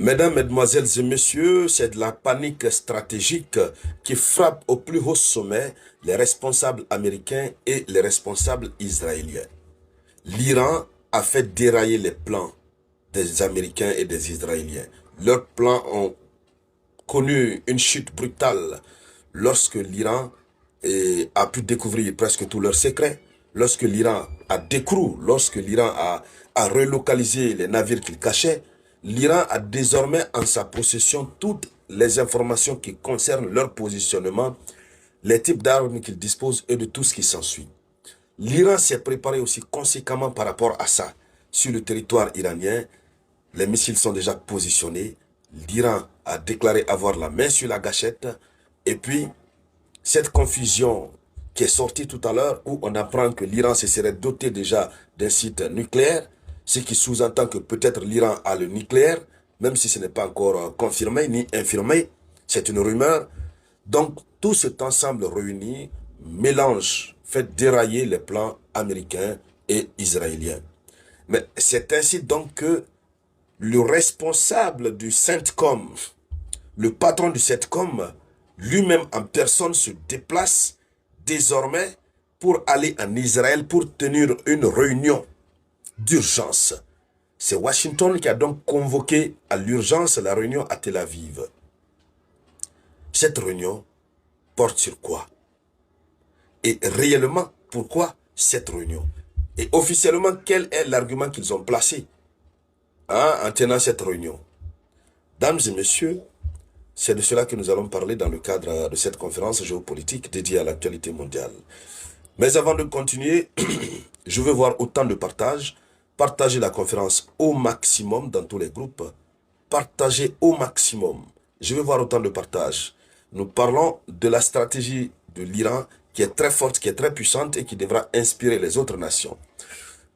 Mesdames, Mesdemoiselles et Messieurs, c'est de la panique stratégique qui frappe au plus haut sommet les responsables américains et les responsables israéliens. L'Iran a fait dérailler les plans des Américains et des Israéliens. Leurs plans ont connu une chute brutale lorsque l'Iran a pu découvrir presque tous leurs secrets, lorsque l'Iran a décru, lorsque l'Iran a relocalisé les navires qu'il cachait. L'Iran a désormais en sa possession toutes les informations qui concernent leur positionnement, les types d'armes qu'ils disposent et de tout ce qui s'ensuit. L'Iran s'est préparé aussi conséquemment par rapport à ça. Sur le territoire iranien, les missiles sont déjà positionnés. L'Iran a déclaré avoir la main sur la gâchette. Et puis, cette confusion qui est sortie tout à l'heure, où on apprend que l'Iran se serait doté déjà d'un site nucléaire, ce qui sous-entend que peut-être l'Iran a le nucléaire, même si ce n'est pas encore confirmé ni infirmé, c'est une rumeur. Donc, tout cet ensemble réuni mélange, fait dérailler les plans américains et israéliens. Mais c'est ainsi donc que le responsable du CENTCOM, le patron du CENTCOM, lui-même en personne se déplace désormais pour aller en Israël pour tenir une réunion d'urgence. C'est Washington qui a donc convoqué à l'urgence la réunion à Tel Aviv. Cette réunion porte sur quoi? Et réellement, pourquoi cette réunion? Et officiellement, quel est l'argument qu'ils ont placé en tenant cette réunion? Dames et messieurs, c'est de cela que nous allons parler dans le cadre de cette conférence géopolitique dédiée à l'actualité mondiale. Mais avant de continuer, je veux voir autant de partage. Partagez la conférence au maximum dans tous les groupes. Partagez au maximum. Je veux voir autant de partage. Nous parlons de la stratégie de l'Iran qui est très forte, qui est très puissante et qui devra inspirer les autres nations.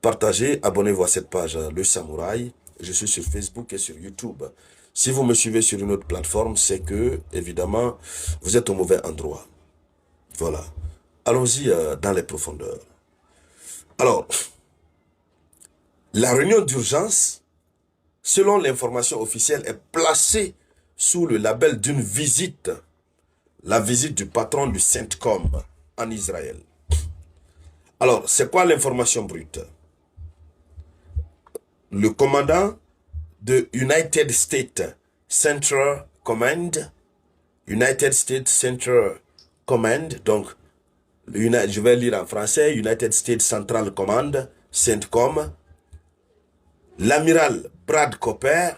Partagez, abonnez-vous à cette page Le Samouraï. Je suis sur Facebook et sur YouTube. Si vous me suivez sur une autre plateforme, c'est que, évidemment, vous êtes au mauvais endroit. Voilà. Allons-y dans les profondeurs. Alors, la réunion d'urgence, selon l'information officielle, est placée sous le label d'une visite. La visite du patron du CENTCOM en Israël. Alors, c'est quoi l'information brute? Le commandant de United States Central Command, United States Central Command, donc je vais lire en français, United States Central Command, CENTCOM, l'amiral Brad Cooper,